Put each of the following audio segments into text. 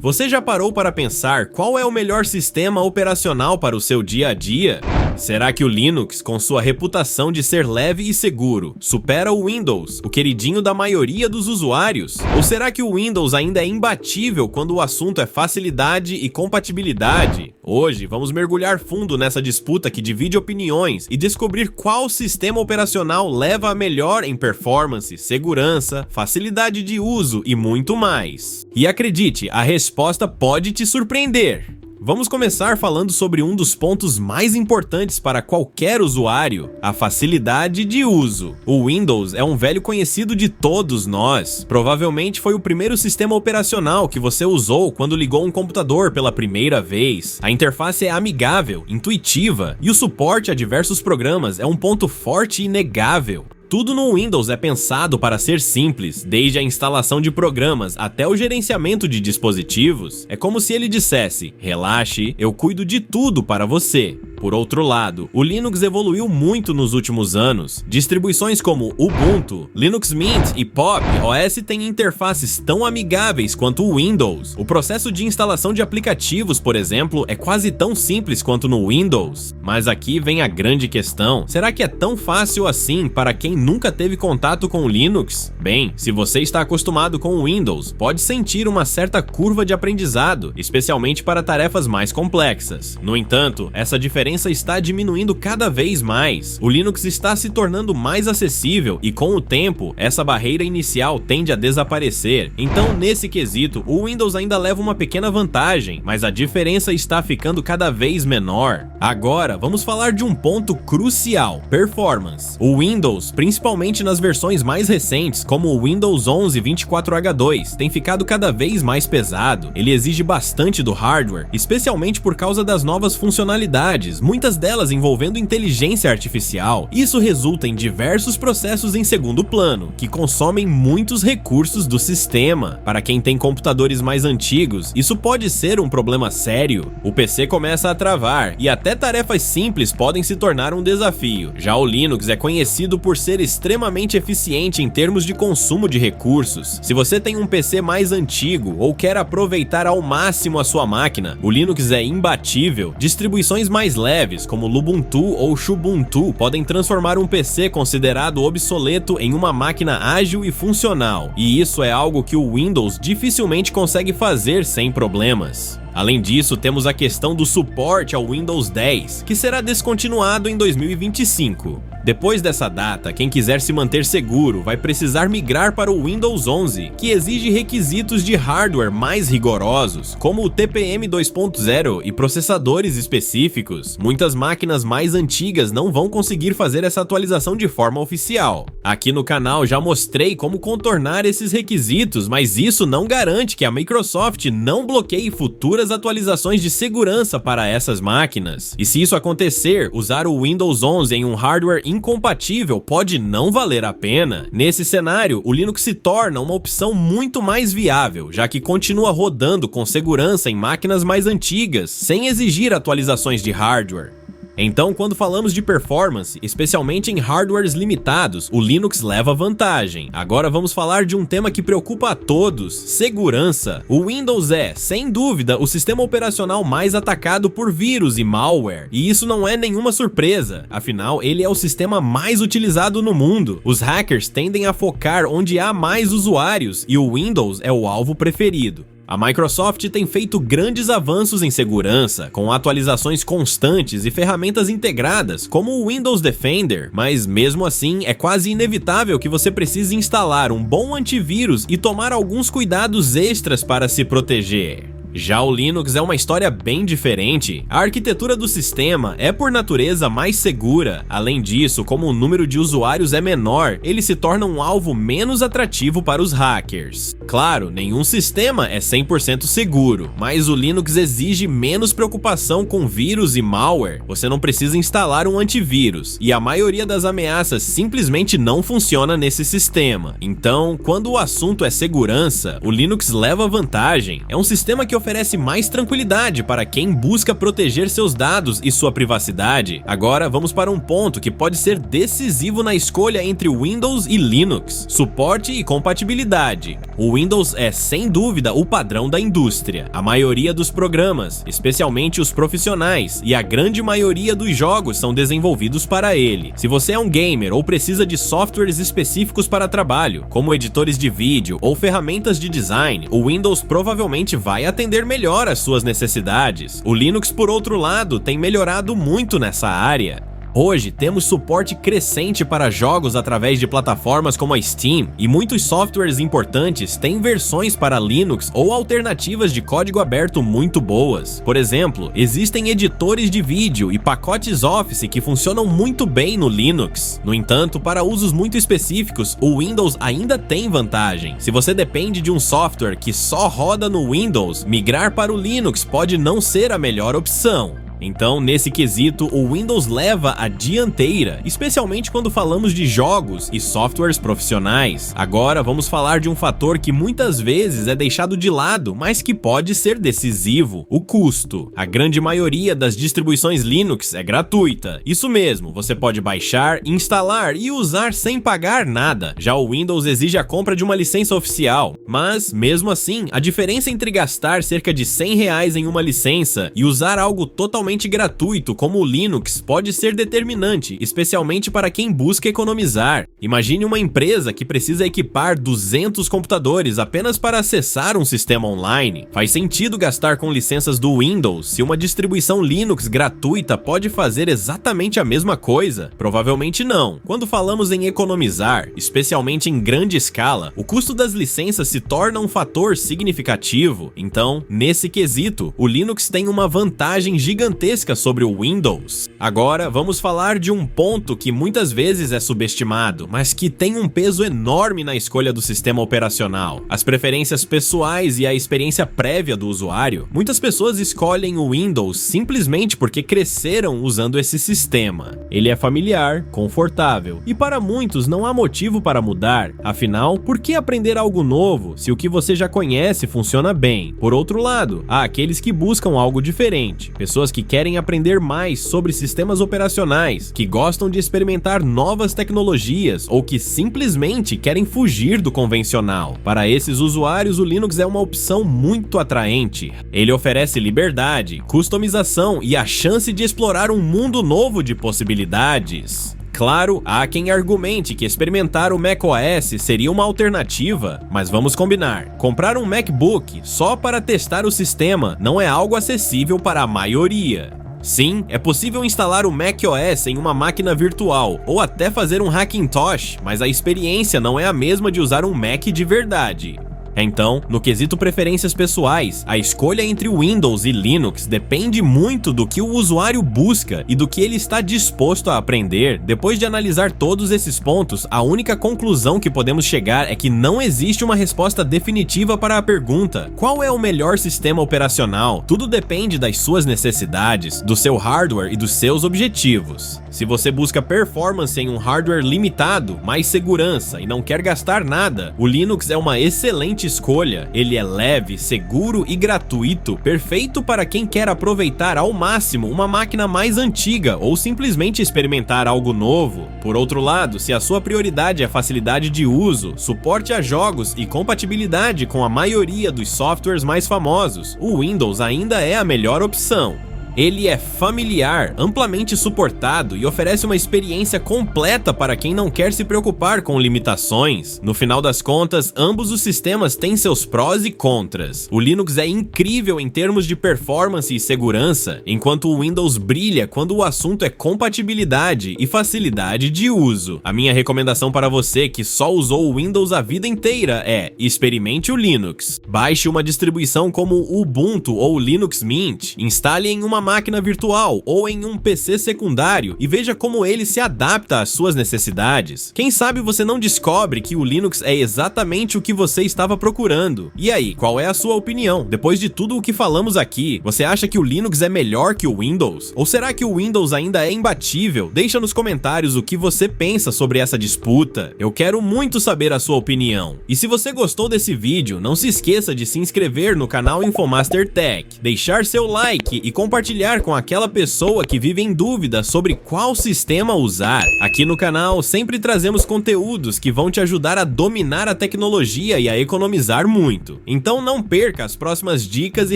Você já parou para pensar qual é o melhor sistema operacional para o seu dia a dia? Será que o Linux, com sua reputação de ser leve e seguro, supera o Windows, o queridinho da maioria dos usuários? Ou será que o Windows ainda é imbatível quando o assunto é facilidade e compatibilidade? Hoje, vamos mergulhar fundo nessa disputa que divide opiniões e descobrir qual sistema operacional leva a melhor em performance, segurança, facilidade de uso e muito mais. E acredite, a resposta pode te surpreender! Vamos começar falando sobre um dos pontos mais importantes para qualquer usuário, a facilidade de uso. O Windows é um velho conhecido de todos nós. Provavelmente foi o primeiro sistema operacional que você usou quando ligou um computador pela primeira vez. A interface é amigável, intuitiva e o suporte a diversos programas é um ponto forte e inegável. Tudo no Windows é pensado para ser simples, desde a instalação de programas até o gerenciamento de dispositivos. É como se ele dissesse: relaxe, eu cuido de tudo para você. Por outro lado, o Linux evoluiu muito nos últimos anos. Distribuições como Ubuntu, Linux Mint e Pop! OS têm interfaces tão amigáveis quanto o Windows. O processo de instalação de aplicativos, por exemplo, é quase tão simples quanto no Windows. Mas aqui vem a grande questão: será que é tão fácil assim para quem nunca teve contato com o Linux? Bem, se você está acostumado com o Windows, pode sentir uma certa curva de aprendizado, especialmente para tarefas mais complexas. No entanto, essa diferença está diminuindo cada vez mais. O Linux está se tornando mais acessível e, com o tempo, essa barreira inicial tende a desaparecer. Então, nesse quesito, o Windows ainda leva uma pequena vantagem, mas a diferença está ficando cada vez menor. Agora, vamos falar de um ponto crucial: performance. O Windows, principalmente nas versões mais recentes, como o Windows 11 24H2, tem ficado cada vez mais pesado. Ele exige bastante do hardware, especialmente por causa das novas funcionalidades, muitas delas envolvendo inteligência artificial. Isso resulta em diversos processos em segundo plano, que consomem muitos recursos do sistema. Para quem tem computadores mais antigos, isso pode ser um problema sério. O PC começa a travar, e até tarefas simples podem se tornar um desafio. Já o Linux é conhecido por ser extremamente eficiente em termos de consumo de recursos. Se você tem um PC mais antigo ou quer aproveitar ao máximo a sua máquina, o Linux é imbatível. Distribuições mais leves, como Lubuntu ou Xubuntu, podem transformar um PC considerado obsoleto em uma máquina ágil e funcional, e isso é algo que o Windows dificilmente consegue fazer sem problemas. Além disso, temos a questão do suporte ao Windows 10, que será descontinuado em 2025. Depois dessa data, quem quiser se manter seguro vai precisar migrar para o Windows 11, que exige requisitos de hardware mais rigorosos, como o TPM 2.0 e processadores específicos. Muitas máquinas mais antigas não vão conseguir fazer essa atualização de forma oficial. Aqui no canal já mostrei como contornar esses requisitos, mas isso não garante que a Microsoft não bloqueie futuras atualizações de segurança para essas máquinas. E se isso acontecer, usar o Windows 11 em um hardware incompatível pode não valer a pena. Nesse cenário, o Linux se torna uma opção muito mais viável, já que continua rodando com segurança em máquinas mais antigas, sem exigir atualizações de hardware. Então, quando falamos de performance, especialmente em hardwares limitados, o Linux leva vantagem. Agora vamos falar de um tema que preocupa a todos: segurança. O Windows é, sem dúvida, o sistema operacional mais atacado por vírus e malware. E isso não é nenhuma surpresa, afinal, ele é o sistema mais utilizado no mundo. Os hackers tendem a focar onde há mais usuários e o Windows é o alvo preferido. A Microsoft tem feito grandes avanços em segurança, com atualizações constantes e ferramentas integradas, como o Windows Defender, mas mesmo assim é quase inevitável que você precise instalar um bom antivírus e tomar alguns cuidados extras para se proteger. Já o Linux é uma história bem diferente. A arquitetura do sistema é por natureza mais segura. Além disso, como o número de usuários é menor, ele se torna um alvo menos atrativo para os hackers. Claro, nenhum sistema é 100% seguro, mas o Linux exige menos preocupação com vírus e malware. Você não precisa instalar um antivírus, e a maioria das ameaças simplesmente não funciona nesse sistema. Então, quando o assunto é segurança, o Linux leva vantagem. É um sistema que oferece mais tranquilidade para quem busca proteger seus dados e sua privacidade. Agora vamos para um ponto que pode ser decisivo na escolha entre Windows e Linux: suporte e compatibilidade. O Windows é, sem dúvida, o padrão da indústria. A maioria dos programas, especialmente os profissionais, e a grande maioria dos jogos são desenvolvidos para ele. Se você é um gamer ou precisa de softwares específicos para trabalho, como editores de vídeo ou ferramentas de design, o Windows provavelmente vai atender melhor às suas necessidades. O Linux, por outro lado, tem melhorado muito nessa área. Hoje, temos suporte crescente para jogos através de plataformas como a Steam, e muitos softwares importantes têm versões para Linux ou alternativas de código aberto muito boas. Por exemplo, existem editores de vídeo e pacotes Office que funcionam muito bem no Linux. No entanto, para usos muito específicos, o Windows ainda tem vantagem. Se você depende de um software que só roda no Windows, migrar para o Linux pode não ser a melhor opção. Então, nesse quesito, o Windows leva a dianteira, especialmente quando falamos de jogos e softwares profissionais. Agora, vamos falar de um fator que muitas vezes é deixado de lado, mas que pode ser decisivo: o custo. A grande maioria das distribuições Linux é gratuita. Isso mesmo, você pode baixar, instalar e usar sem pagar nada. Já o Windows exige a compra de uma licença oficial. Mas, mesmo assim, a diferença entre gastar cerca de R$100 em uma licença e usar algo totalmente gratuito como o Linux pode ser determinante, especialmente para quem busca economizar. Imagine uma empresa que precisa equipar 200 computadores apenas para acessar um sistema online. Faz sentido gastar com licenças do Windows se uma distribuição Linux gratuita pode fazer exatamente a mesma coisa? Provavelmente não. Quando falamos em economizar, especialmente em grande escala, o custo das licenças se torna um fator significativo. Então, nesse quesito, o Linux tem uma vantagem gigantesca sobre o Windows. Agora, vamos falar de um ponto que muitas vezes é subestimado, mas que tem um peso enorme na escolha do sistema operacional: as preferências pessoais e a experiência prévia do usuário. Muitas pessoas escolhem o Windows simplesmente porque cresceram usando esse sistema. Ele é familiar, confortável, e para muitos não há motivo para mudar. Afinal, por que aprender algo novo se o que você já conhece funciona bem? Por outro lado, há aqueles que buscam algo diferente, pessoas que querem aprender mais sobre sistemas operacionais, que gostam de experimentar novas tecnologias ou que simplesmente querem fugir do convencional. Para esses usuários, o Linux é uma opção muito atraente. Ele oferece liberdade, customização e a chance de explorar um mundo novo de possibilidades. Claro, há quem argumente que experimentar o macOS seria uma alternativa, mas vamos combinar: comprar um MacBook só para testar o sistema não é algo acessível para a maioria. Sim, é possível instalar o macOS em uma máquina virtual ou até fazer um Hackintosh, mas a experiência não é a mesma de usar um Mac de verdade. Então, no quesito preferências pessoais, a escolha entre Windows e Linux depende muito do que o usuário busca e do que ele está disposto a aprender. Depois de analisar todos esses pontos, a única conclusão que podemos chegar é que não existe uma resposta definitiva para a pergunta: qual é o melhor sistema operacional? Tudo depende das suas necessidades, do seu hardware e dos seus objetivos. Se você busca performance em um hardware limitado, mais segurança e não quer gastar nada, o Linux é uma excelente escolha. Ele é leve, seguro e gratuito, perfeito para quem quer aproveitar ao máximo uma máquina mais antiga ou simplesmente experimentar algo novo. Por outro lado, se a sua prioridade é facilidade de uso, suporte a jogos e compatibilidade com a maioria dos softwares mais famosos, o Windows ainda é a melhor opção. Ele é familiar, amplamente suportado e oferece uma experiência completa para quem não quer se preocupar com limitações. No final das contas, ambos os sistemas têm seus prós e contras. O Linux é incrível em termos de performance e segurança, enquanto o Windows brilha quando o assunto é compatibilidade e facilidade de uso. A minha recomendação para você que só usou o Windows a vida inteira é: experimente o Linux. Baixe uma distribuição como o Ubuntu ou Linux Mint, instale em uma máquina virtual ou em um PC secundário e veja como ele se adapta às suas necessidades. Quem sabe você não descobre que o Linux é exatamente o que você estava procurando. E aí, qual é a sua opinião? Depois de tudo o que falamos aqui, você acha que o Linux é melhor que o Windows? Ou será que o Windows ainda é imbatível? Deixa nos comentários o que você pensa sobre essa disputa. Eu quero muito saber a sua opinião. E se você gostou desse vídeo, não se esqueça de se inscrever no canal Infomaster Tech, deixar seu like e compartilhar com aquela pessoa que vive em dúvida sobre qual sistema usar. Aqui no canal sempre trazemos conteúdos que vão te ajudar a dominar a tecnologia e a economizar muito. Então não perca as próximas dicas e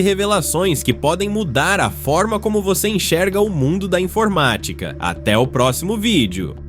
revelações que podem mudar a forma como você enxerga o mundo da informática. Até o próximo vídeo!